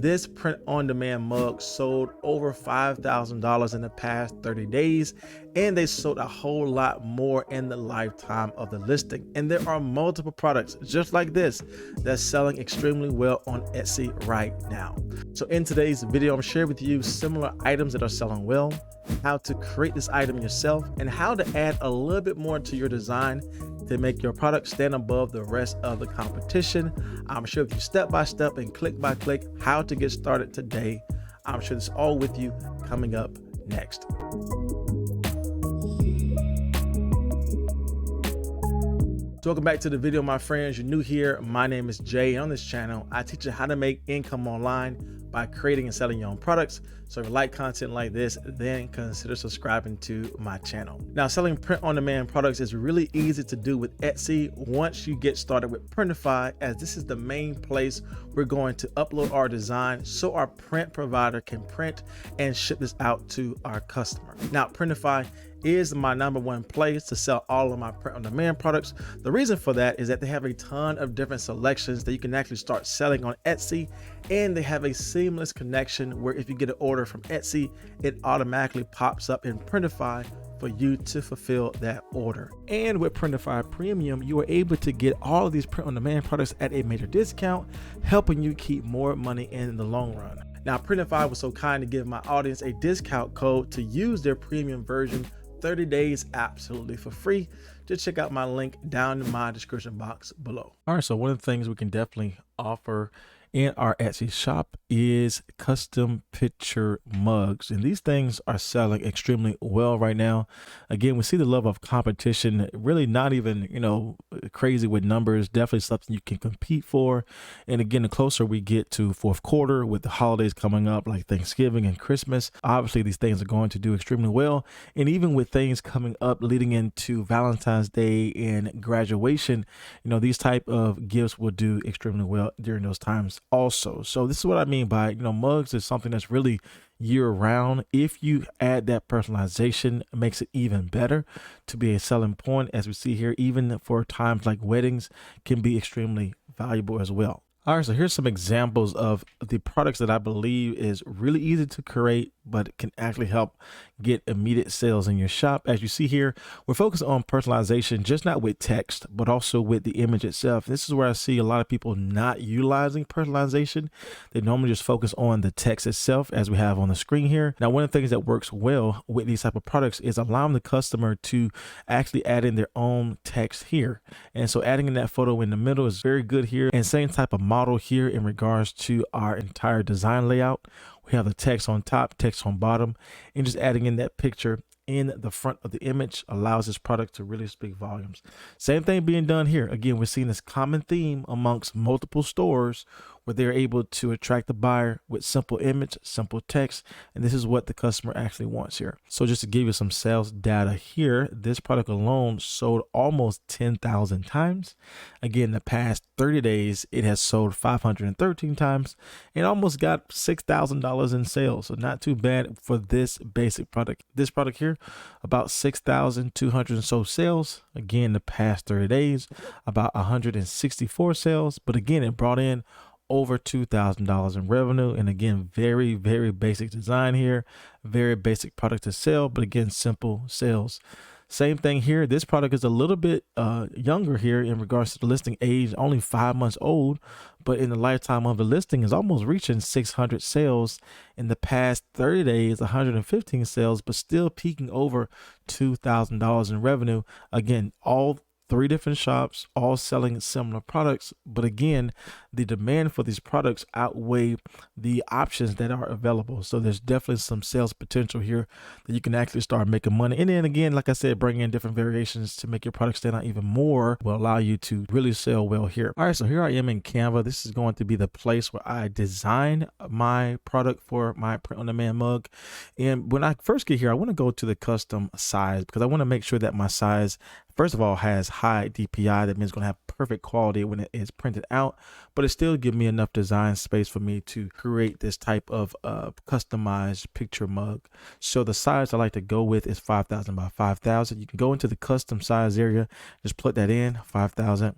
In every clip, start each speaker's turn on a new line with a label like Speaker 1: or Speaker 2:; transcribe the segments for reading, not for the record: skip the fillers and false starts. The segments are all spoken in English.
Speaker 1: This print-on-demand mug sold over $5,000 in the past 30 days, and they sold a whole lot more in the lifetime of the listing. And there are multiple products just like this that's selling extremely well on Etsy right now. So in today's video, I'm sharing with you similar items that are selling well, how to create this item yourself, and how to add a little bit more to your design to make your product stand above the rest of the competition. I'm sure with you step by step and click by click how to get started today. I'm sure this all with you coming up next. So welcome back to the video, my friends. You're new here. My name is Jay, and on this channel I teach you how to make income online by creating and selling your own products. So if you like content like this, then consider subscribing to my channel. Now, selling print-on-demand products is really easy to do with Etsy once you get started with Printify, as this is the main place we're going to upload our design so our print provider can print and ship this out to our customer. Now, Printify is my #1 place to sell all of my print-on-demand products. The reason for that is that they have a ton of different selections that you can actually start selling on Etsy, and they have a seamless connection where if you get an order from Etsy, it automatically pops up in Printify for you to fulfill that order. And with Printify Premium, you are able to get all of these print-on-demand products at a major discount, helping you keep more money in the long run. Now, Printify was so kind to give my audience a discount code to use their premium version 30 days absolutely for free. Just check out my link down in my description box below. All right, so one of the things we can definitely offer in our Etsy shop is custom picture mugs, and these things are selling extremely well right now. Again, we see the level of competition, really not even crazy with numbers, definitely something you can compete for. And again, the closer we get to fourth quarter with the holidays coming up like Thanksgiving and Christmas, obviously these things are going to do extremely well. And even with things coming up leading into Valentine's Day and graduation, these type of gifts will do extremely well during those times also. So this is what I mean by, mugs is something that's really year round. If you add that personalization, it makes it even better to be a selling point, as we see here, even for times like weddings can be extremely valuable as well. All right, so here's some examples of the products that I believe is really easy to create, but it can actually help get immediate sales in your shop. As you see here, we're focused on personalization, just not with text, but also with the image itself. This is where I see a lot of people not utilizing personalization. They normally just focus on the text itself, as we have on the screen here. Now, one of the things that works well with these type of products is allowing the customer to actually add in their own text here. And so adding in that photo in the middle is very good here. And same type of model here in regards to our entire design layout. We have the text on top, text on bottom, and just adding in that picture in the front of the image allows this product to really speak volumes. Same thing being done here. Again, we're seeing this common theme amongst multiple stores where they're able to attract the buyer with simple image, simple text, and this is what the customer actually wants here. So just to give you some sales data here, this product alone sold almost 10,000 times. Again, the past 30 days, it has sold 513 times and almost got $6,000 in sales. So not too bad for this basic product. This product here, about 6,200 and so sales. Again, the past 30 days, about 164 sales. But again, it brought in over $2,000 in revenue. And again, very, very basic design here, very basic product to sell, but again, simple sales. Same thing here. This product is a little bit younger here in regards to the listing age, only 5 months old, but in the lifetime of the listing is almost reaching 600 sales. In the past 30 days, 115 sales, but still peaking over $2,000 in revenue. Again, all 3 different shops, all selling similar products, but again, the demand for these products outweigh the options that are available. So there's definitely some sales potential here that you can actually start making money. And then again, like I said, bring in different variations to make your product stand out even more will allow you to really sell well here. All right, so here I am in Canva. This is going to be the place where I design my product for my print-on-demand mug. And when I first get here, I want to go to the custom size because I want to make sure that my size first of all, has high DPI. That means it's going to have perfect quality when it is printed out, but it still gives me enough design space for me to create this type of customized picture mug. So the size I like to go with is 5,000 by 5,000. You can go into the custom size area, just plug that in, 5,000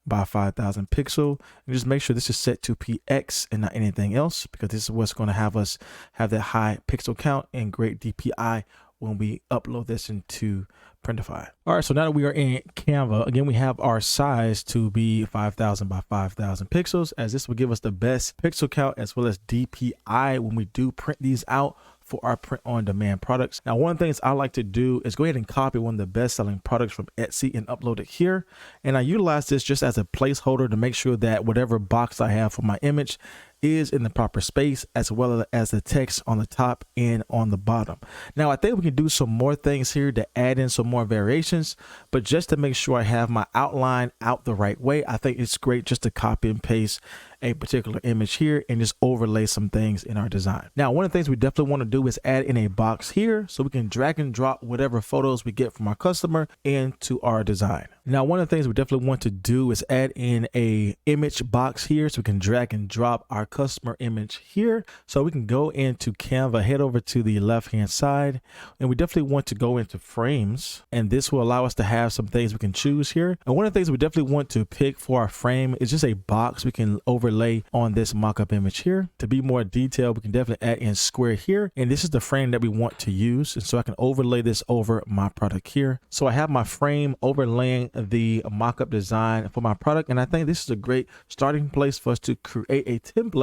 Speaker 1: by 5,000 pixel, and just make sure this is set to PX and not anything else, because this is what's going to have us have that high pixel count and great DPI when we upload this into Printify. All right, so now that we are in Canva, again, we have our size to be 5,000 by 5,000 pixels, as this will give us the best pixel count as well as DPI when we do print these out for our print on demand products. Now, one of the things I like to do is go ahead and copy one of the best selling products from Etsy and upload it here. And I utilize this just as a placeholder to make sure that whatever box I have for my image is in the proper space, as well as the text on the top and on the bottom. Now, I think we can do some more things here to add in some more variations, but just to make sure I have my outline out the right way, I think it's great just to copy and paste a particular image here and just overlay some things in our design. Now, one of the things we definitely want to do is add in a box here so we can drag and drop whatever photos we get from our customer into our design. Now, one of the things we definitely want to do is add in a image box here so we can drag and drop our customer image here. So we can go into Canva, head over to the left hand side, and we definitely want to go into frames, and this will allow us to have some things we can choose here. And one of the things we definitely want to pick for our frame is just a box we can overlay on this mock-up image here. To be more detailed, we can definitely add in square here, and this is the frame that we want to use, and so I can overlay this over my product here. So I have my frame overlaying the mock-up design for my product, and I think this is a great starting place for us to create a template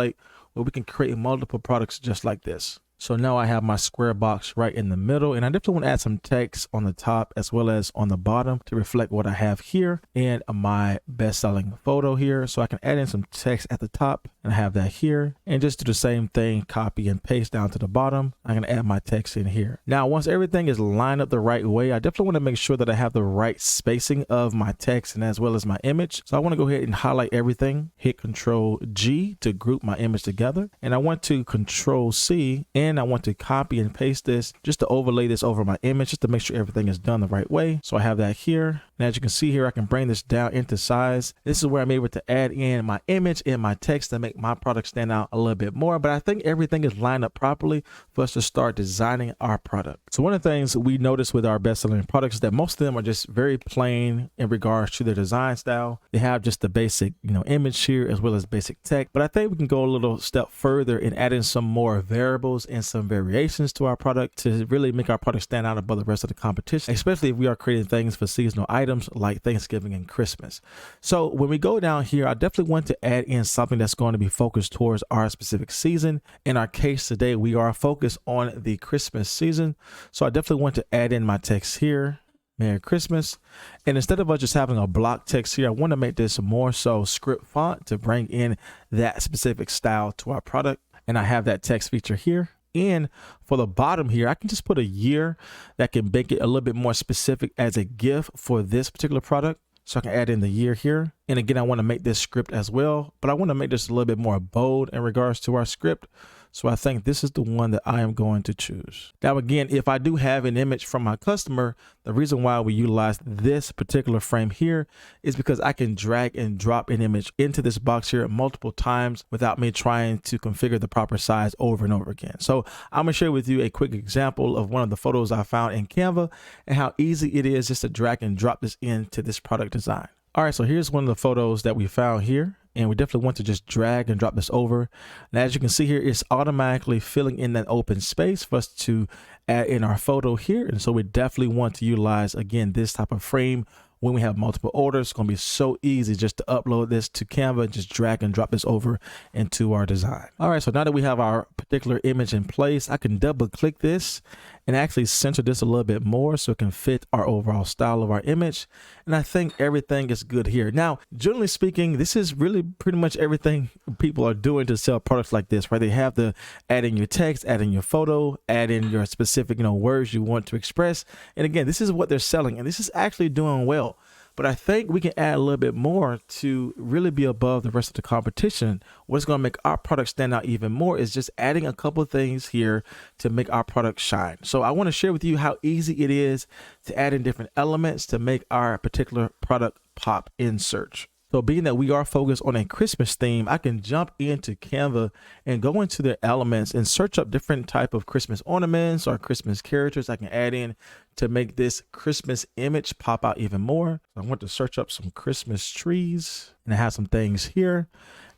Speaker 1: where we can create multiple products just like this. So now I have my square box right in the middle, and I definitely want to add some text on the top as well as on the bottom to reflect what I have here and my best-selling photo here. So I can add in some text at the top, and I have that here, and just do the same thing, copy and paste down to the bottom. I'm going to add my text in here. Now, once everything is lined up the right way, I definitely want to make sure that I have the right spacing of my text and as well as my image. So I want to go ahead and highlight everything, hit Control G to group my image together, and I want to Control C, and I want to copy and paste this just to overlay this over my image, just to make sure everything is done the right way. So I have that here. And as you can see here, I can bring this down into size. This is where I'm able to add in my image and my text to make my product stand out a little bit more. But I think everything is lined up properly for us to start designing our product. So one of the things we notice with our best-selling products is that most of them are just very plain in regards to their design style. They have just the basic, image here as well as basic text. But I think we can go a little step further and add in some more variables and some variations to our product to really make our product stand out above the rest of the competition, especially if we are creating things for seasonal items like Thanksgiving and Christmas. So when we go down here, I definitely want to add in something that's going to be focused towards our specific season. In our case today, we are focused on the Christmas season. So I definitely want to add in my text here, Merry Christmas. And instead of us just having a block text here, I want to make this more so script font to bring in that specific style to our product. And I have that text feature here. And for the bottom here, I can just put a year that can make it a little bit more specific as a GIF for this particular product. So I can add in the year here. And again, I want to make this script as well, but I want to make this a little bit more bold in regards to our script. So I think this is the one that I am going to choose. Now, again, if I do have an image from my customer, the reason why we utilize this particular frame here is because I can drag and drop an image into this box here multiple times without me trying to configure the proper size over and over again. So I'm gonna share with you a quick example of one of the photos I found in Canva and how easy it is just to drag and drop this into this product design. All right, so here's one of the photos that we found here. And we definitely want to just drag and drop this over. And as you can see here, it's automatically filling in that open space for us to add in our photo here. And so we definitely want to utilize, again, this type of frame when we have multiple orders. It's going to be so easy just to upload this to Canva and just drag and drop this over into our design. All right, so now that we have our particular image in place, I can double click this and actually center this a little bit more so it can fit our overall style of our image. And I think everything is good here. Now, generally speaking, this is really pretty much everything people are doing to sell products like this, right? They have the add in your text, add in your photo, add in your specific, words you want to express. And again, this is what they're selling, and this is actually doing well. but I think we can add a little bit more to really be above the rest of the competition. What's going to make our product stand out even more is just adding a couple of things here to make our product shine. So I want to share with you how easy it is to add in different elements to make our particular product pop in search. So being that we are focused on a Christmas theme, I can jump into Canva and go into the elements and search up different type of Christmas ornaments or Christmas characters I can add in to make this Christmas image pop out even more. I want to search up some Christmas trees, and I have some things here.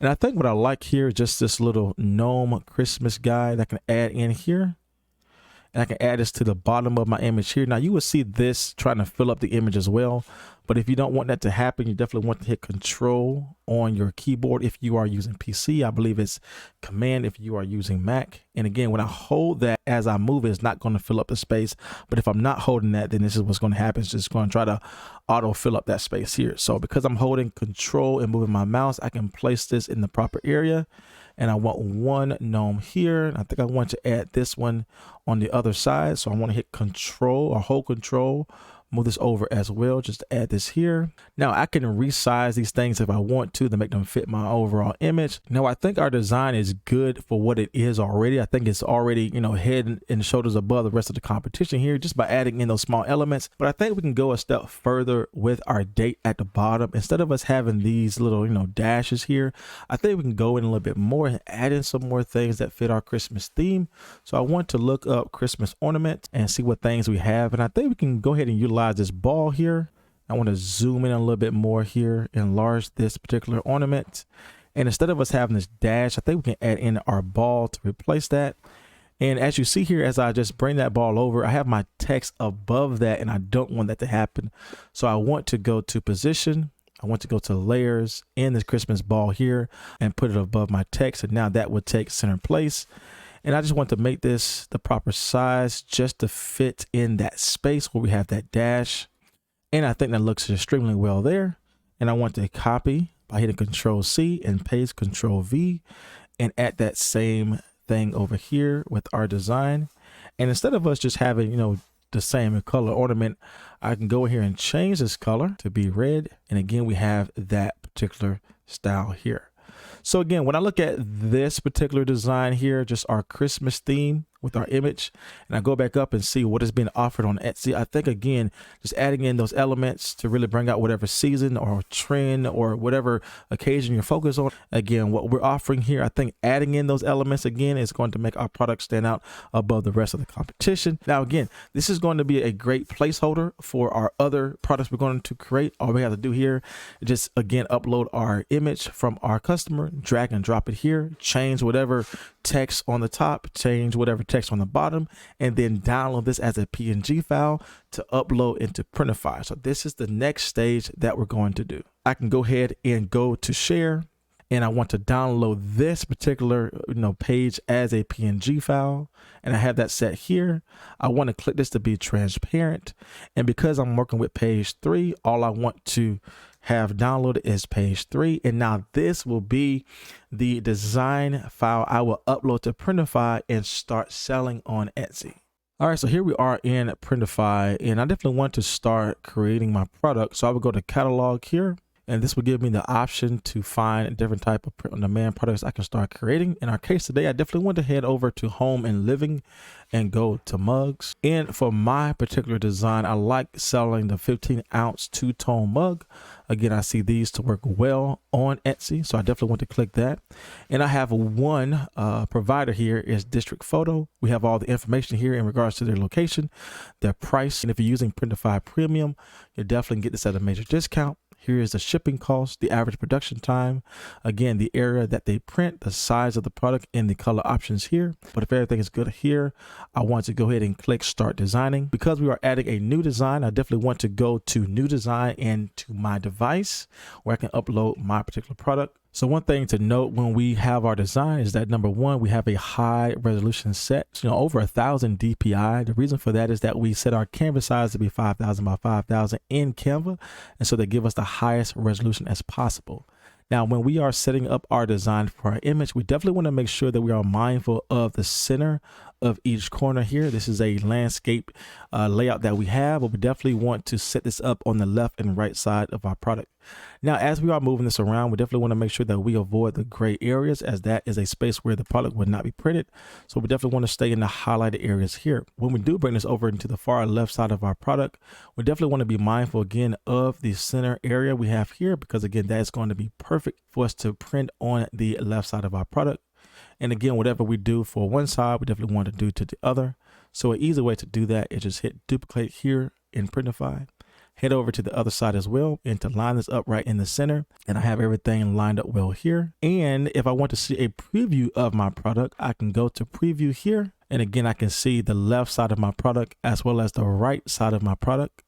Speaker 1: And I think what I like here is just this little gnome Christmas guy that I can add in here. And I can add this to the bottom of my image here. Now you will see this trying to fill up the image as well. But if you don't want that to happen, you definitely want to hit Control on your keyboard if you are using PC. I believe it's Command if you are using Mac. And again, when I hold that as I move it, it's not going to fill up the space. But if I'm not holding that, then this is what's going to happen. It's just going to try to auto fill up that space here. So because I'm holding Control and moving my mouse, I can place this in the proper area. And I want one gnome here. I think I want to add this one on the other side. So I want to hit Control or hold Control, move this over as well, just to add this here. Now I can resize these things if I want to make them fit my overall image. Now I think our design is good for what it is already. I think it's already, head and shoulders above the rest of the competition here just by adding in those small elements. But I think we can go a step further with our date at the bottom. Instead of us having these little, dashes here, I think we can go in a little bit more and add in some more things that fit our Christmas theme. So I want to look up Christmas ornament and see what things we have. And I think we can go ahead and utilize this ball here. I want to zoom in a little bit more here, enlarge this particular ornament. And instead of us having this dash, I think we can add in our ball to replace that. And as you see here, as I just bring that ball over, I have my text above that, and I don't want that to happen. So I want to go to position. I want to go to layers in this Christmas ball here and put it above my text. And now that would take center place. And I just want to make this the proper size just to fit in that space where we have that dash. And I think that looks extremely well there. And I want to copy by hitting Control C and paste Control V and add that same thing over here with our design. And instead of us just having, the same color ornament, I can go here and change this color to be red. And again, we have that particular style here. So again, when I look at this particular design here, just our Christmas theme with our image, and I go back up and see what is being offered on Etsy, I think again, just adding in those elements to really bring out whatever season or trend or whatever occasion you're focused on. Again, what we're offering here, I think adding in those elements again is going to make our product stand out above the rest of the competition. Now again, this is going to be a great placeholder for our other products we're going to create. All we have to do here is just again upload our image from our customer, drag and drop it here, change whatever text on the top, change whatever text on the bottom, and then download this as a PNG file to upload into Printify. So this is the next stage that we're going to do. I can go ahead and go to share, and I want to download this particular page as a PNG file, and I have that set here. I want to click this to be transparent, and because I'm working with page 3, all I want to have downloaded is page 3, and now this will be the design file I will upload to Printify and start selling on Etsy. All right, so here we are in Printify, and I definitely want to start creating my product. So I will go to catalog here, and this will give me the option to find a different type of print-on-demand products I can start creating. In our case today, I definitely want to head over to home and living and go to mugs. And for my particular design, I like selling the 15-ounce two-tone mug. Again, I see these to work well on Etsy, so I definitely want to click that. And I have one provider here is District Photo. We have all the information here in regards to their location, their price, and if you're using Printify Premium, you definitely get this at a major discount. Here is the shipping cost, the average production time, again, the area that they print, the size of the product, and the color options here. But if everything is good here, I want to go ahead and click Start Designing. Because we are adding a new design, I definitely want to go to New Design and to My Device, where I can upload my particular product. So one thing to note when we have our design is that number one, we have a high resolution set, over 1,000 DPI. The reason for that is that we set our canvas size to be 5,000 by 5,000 in Canva. And so they give us the highest resolution as possible. Now, when we are setting up our design for our image, we definitely want to make sure that we are mindful of the center of each corner here. This is a landscape layout that we have, but we definitely want to set this up on the left and right side of our product. Now, as we are moving this around, we definitely want to make sure that we avoid the gray areas, as that is a space where the product would not be printed. So we definitely want to stay in the highlighted areas here. When we do bring this over into the far left side of our product, we definitely want to be mindful again of the center area we have here, because again, that is going to be perfect for us to print on the left side of our product. And again, whatever we do for one side, we definitely want to do to the other. So an easy way to do that is just hit duplicate here in Printify. Head over to the other side as well and to line this up right in the center. And I have everything lined up well here. And if I want to see a preview of my product, I can go to preview here. And again, I can see the left side of my product as well as the right side of my product.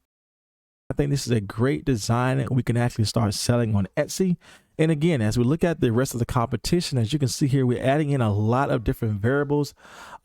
Speaker 1: I think this is a great design and we can actually start selling on Etsy. And again, as we look at the rest of the competition, as you can see here, we're adding in a lot of different variables,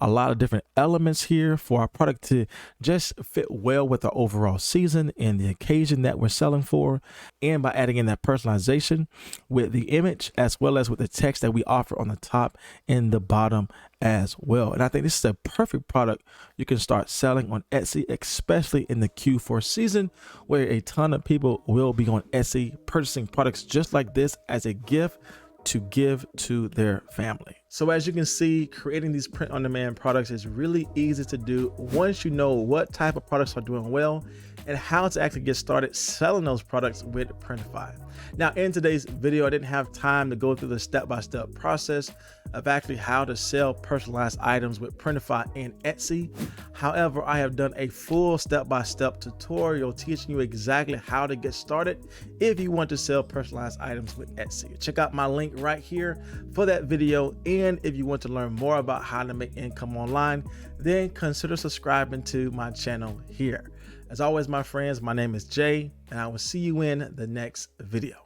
Speaker 1: a lot of different elements here for our product to just fit well with the overall season and the occasion that we're selling for. And by adding in that personalization with the image, as well as with the text that we offer on the top and the bottom as well. And I think this is a perfect product you can start selling on Etsy, especially in the Q4 season, where a ton of people will be on Etsy purchasing products just like this as a gift to give to their family. So as you can see, creating these print on demand products is really easy to do once you know what type of products are doing well and how to actually get started selling those products with Printify. Now, in today's video, I didn't have time to go through the step-by-step process of actually how to sell personalized items with Printify and Etsy. However, I have done a full step-by-step tutorial teaching you exactly how to get started if you want to sell personalized items with Etsy. Check out my link right here for that video. And if you want to learn more about how to make income online, then consider subscribing to my channel here. As always, my friends, my name is Jay, and I will see you in the next video.